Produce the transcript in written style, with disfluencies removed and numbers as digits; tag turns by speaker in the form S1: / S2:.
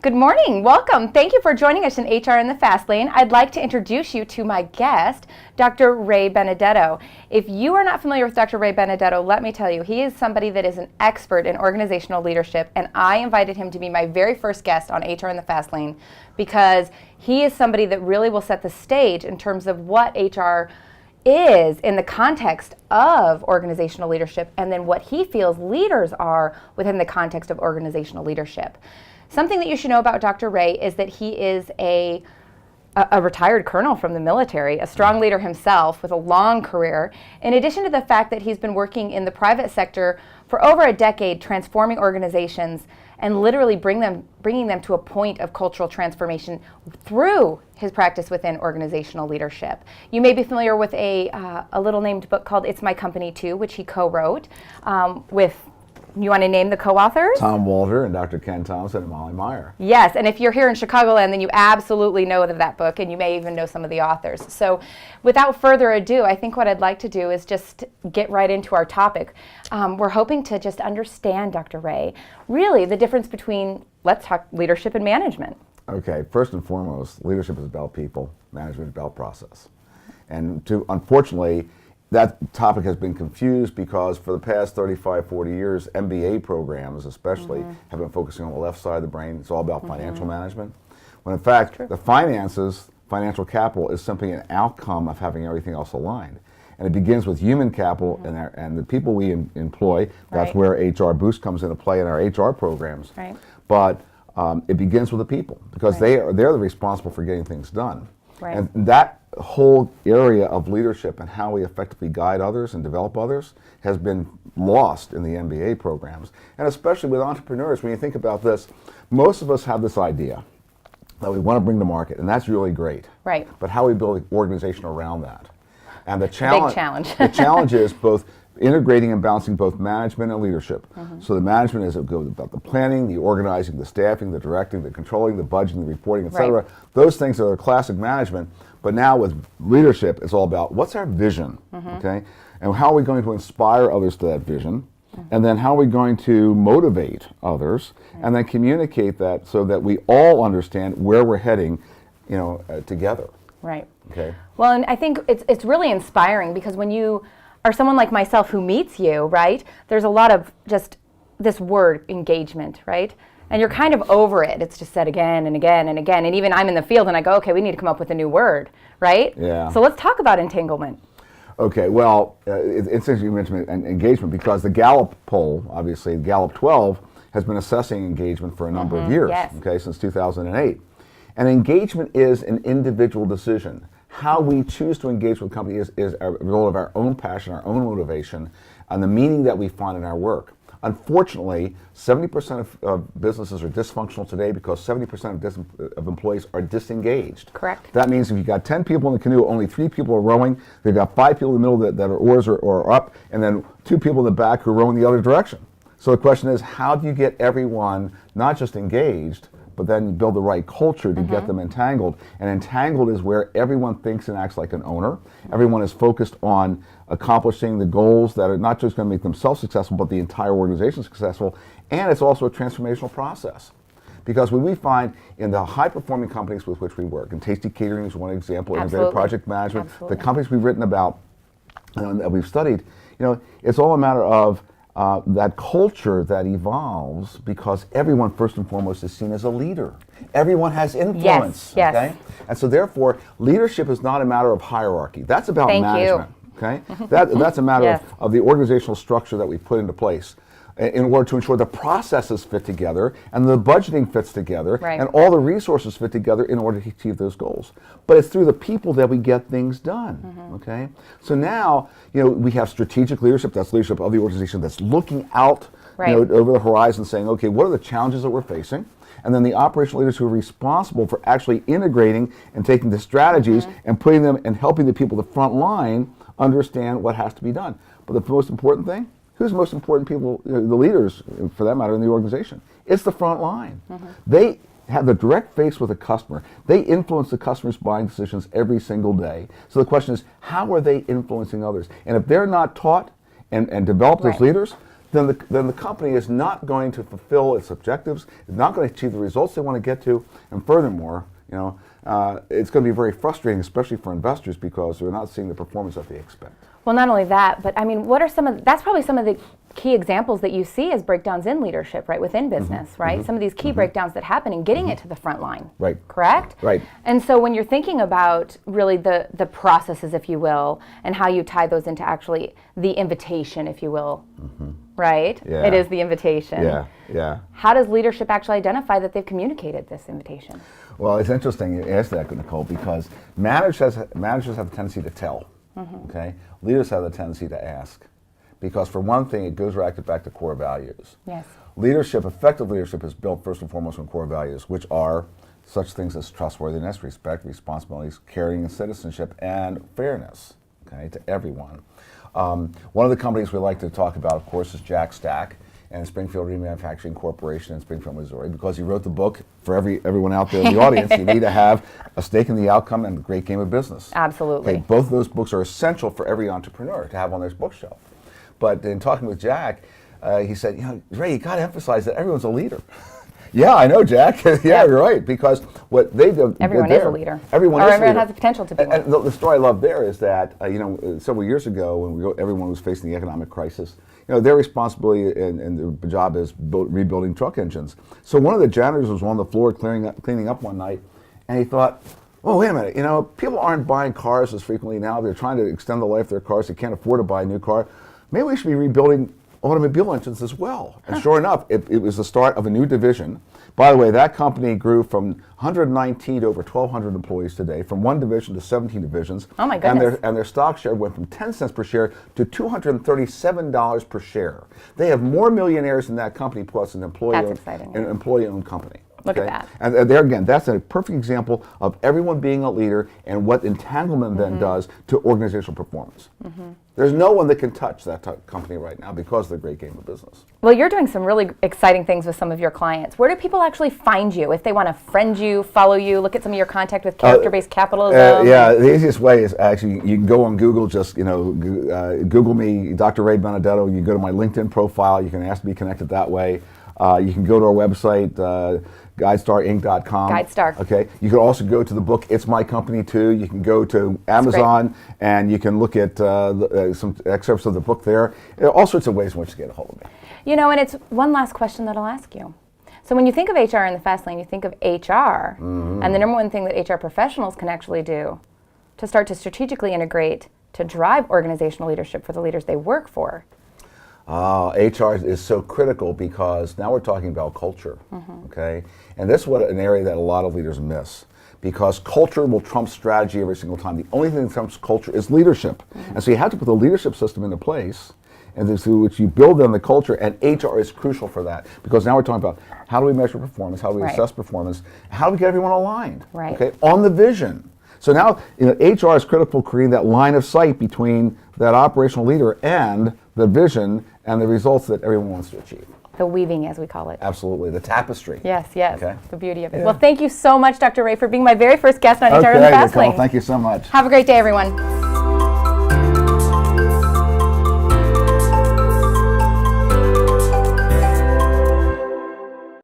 S1: Good morning. Welcome. Thank you for joining us in HR in the Fast Lane. I'd like to introduce you to my guest, Dr. Ray Benedetto. If you are not familiar with Dr. Ray Benedetto, let me tell you, he is somebody that is an expert in organizational leadership, and I invited him to be my very first guest on HR in the Fast Lane because he is somebody that really will set the stage in terms of what HR is in the context of organizational leadership, and then what he feels leaders are within the context of organizational leadership. Something that you should know about Dr. Ray is that he is a retired colonel from the military, a strong leader himself with a long career, in addition to the fact that he's been working in the private sector for over a decade, transforming organizations and literally bringing them to a point of cultural transformation through his practice within organizational leadership. You may be familiar with a little named book called It's My Company Too, which he co-wrote with, you want to name the co-authors?
S2: Tom Walter and Dr. Ken Thompson and Molly Meyer.
S1: Yes, and if you're here in Chicagoland, then you absolutely know of that book, and you may even know some of the authors. So without further ado, I think what I'd like to do is just get right into our topic. We're hoping to just understand, Dr. Ray, really the difference between, let's talk leadership and management.
S2: Okay, first and foremost, leadership is about people, management is about process. And unfortunately, that topic has been confused because for the past 35, 40 years, MBA programs especially have been focusing on the left side of the brain. It's all about financial management. When in fact, the finances, financial capital is simply an outcome of having everything else aligned. And it begins with human capital and the people we employ. That's where HR Boost comes into play in our HR programs. But it begins with the people because they're the responsible for getting things done. And that whole area of leadership and how we effectively guide others and develop others has been lost in the MBA programs. And especially with entrepreneurs, when you think about this, most of us have this idea that we want to bring to market, and that's really great. But how we build an organization around that. And the challenge, the challenge is both integrating and balancing both management and leadership. So the management is about the planning, the organizing, the staffing, the directing, the controlling, the budgeting, the reporting, etc. Those things are classic management. But now with leadership, it's all about what's our vision, okay? And how are we going to inspire others to that vision? And then how are we going to motivate others? And then communicate that so that we all understand where we're heading, together. Okay.
S1: Well, and I think it's really inspiring because when you are someone like myself who meets you, there's a lot of just this word engagement, and you're kind of over it. It's just said again and again and again. And even I'm in the field and I go, okay, we need to come up with a new word,
S2: Yeah.
S1: So let's talk about entanglement.
S2: Okay, well, it's interesting you mentioned engagement because the Gallup poll, obviously, Gallup 12, has been assessing engagement for a number of years, okay, since 2008. And engagement is an individual decision. How we choose to engage with a company is a result of our own passion, our own motivation, and the meaning that we find in our work. Unfortunately, 70% of businesses are dysfunctional today because 70% of employees are disengaged.
S1: Correct.
S2: That means if you've got 10 people in the canoe, only 3 people are rowing. They've got 5 people in the middle that are oars or up, and then 2 people in the back who are rowing the other direction. So the question is, how do you get everyone not just engaged, but then build the right culture to get them entangled? And entangled is where everyone thinks and acts like an owner. Everyone is focused on accomplishing the goals that are not just going to make themselves successful, but the entire organization successful. And it's also a transformational process. Because when we find in the high-performing companies with which we work, and Tasty Catering is one example, Innovative Project Management, the companies we've written about and that we've studied, it's all a matter of that culture that evolves because everyone, first and foremost, is seen as a leader. Everyone has influence. Okay? And so therefore, leadership is not a matter of hierarchy. That's about management. Okay? That's a matter of the organizational structure that we put into place in order to ensure the processes fit together and the budgeting fits together and all the resources fit together in order to achieve those goals. But it's through the people that we get things done. Okay? So now, we have strategic leadership. That's leadership of the organization that's looking out over the horizon saying, okay, what are the challenges that we're facing? And then the operational leaders who are responsible for actually integrating and taking the strategies and putting them and helping the people at the front line understand what has to be done. But the most important thing, who's the most important people, the leaders, for that matter, in the organization? It's the front line. They have the direct face with the customer. They influence the customer's buying decisions every single day. So the question is, how are they influencing others? And if they're not taught and developed as leaders, then the company is not going to fulfill its objectives, is not going to achieve the results they want to get to, and furthermore, it's going to be very frustrating, especially for investors, because they're not seeing the performance that they expect.
S1: Well, not only that, but I mean, that's probably some of the key examples that you see as breakdowns in leadership, right, within business, right? Some of these key breakdowns that happen in getting it to the front line,
S2: right?
S1: Correct?
S2: Right.
S1: And so when you're thinking about really the processes, if you will, and how you tie those into actually the invitation, if you will, right?
S2: Yeah.
S1: It is the invitation.
S2: Yeah, yeah.
S1: How does leadership actually identify that they've communicated this invitation?
S2: Well, it's interesting you asked that, Nicole, because managers have a tendency to tell. Okay, leaders have the tendency to ask, because for one thing, it goes back to core values.
S1: Yes.
S2: Effective leadership is built first and foremost on core values, which are such things as trustworthiness, respect, responsibilities, caring, and citizenship, and fairness. Okay, to everyone. One of the companies we like to talk about, of course, is Jack Stack and Springfield Remanufacturing Corporation in Springfield, Missouri, because he wrote the book. For everyone out there in the audience, you need to have a stake in the outcome and the great game of business.
S1: Absolutely.
S2: Okay, both of those books are essential for every entrepreneur to have on their bookshelf. But in talking with Jack, he said, Ray, you got to emphasize that everyone's a leader. Yeah, I know, Jack. Yeah, you're right, because what they do.
S1: Everyone is a leader.
S2: Everyone
S1: has the potential to be one.
S2: And the story I love there is that, several years ago, when everyone was facing the economic crisis, their responsibility and their job is rebuilding truck engines. So one of the janitors was on the floor cleaning up one night, and he thought, oh, wait a minute, people aren't buying cars as frequently now. They're trying to extend the life of their cars. They can't afford to buy a new car. Maybe we should be rebuilding automobile engines as well. And sure enough, it was the start of a new division. By the way, that company grew from 119 to over 1,200 employees today, from one division to 17 divisions.
S1: Oh my goodness.
S2: And their stock share went from 10 cents per share to $237 per share. They have more millionaires in that company, plus an employee-owned company.
S1: Look at that.
S2: And there again, that's a perfect example of everyone being a leader and what entanglement then does to organizational performance. There's no one that can touch that company right now because of the great game of business.
S1: Well, you're doing some really exciting things with some of your clients. Where do people actually find you if they want to friend you, follow you, look at some of your contact with character-based capitalism?
S2: The easiest way is actually you can go on Google, just Google me, Dr. Ray Benedetto. You go to my LinkedIn profile. You can ask to be connected that way. You can go to our website, GuidestarInc.com.
S1: Guidestar.
S2: Okay. You can also go to the book It's My Company Too. You can go to Amazon and you can look at some excerpts of the book there. There are all sorts of ways in which to get a hold of me.
S1: And it's one last question that I'll ask you. So when you think of HR in the fast lane, you think of HR, and the number one thing that HR professionals can actually do to start to strategically integrate to drive organizational leadership for the leaders they work for.
S2: HR is so critical because now we're talking about culture, okay? And this is an area that a lot of leaders miss, because culture will trump strategy every single time. The only thing that trumps culture is leadership. And so you have to put the leadership system into place, and through which you build on the culture, and HR is crucial for that, because now we're talking about how do we measure performance, how do we assess performance, how do we get everyone aligned, okay, on the vision. So now HR is critical for creating that line of sight between that operational leader and the vision and the results that everyone wants to achieve.
S1: The weaving, as we call it.
S2: Absolutely, the tapestry.
S1: Yes,
S2: Okay.
S1: The beauty of it. Well, thank you so much, Dr. Ray, for being my very first guest on HR in the Fast Lane.
S2: Thank you so much.
S1: Have a great day, everyone.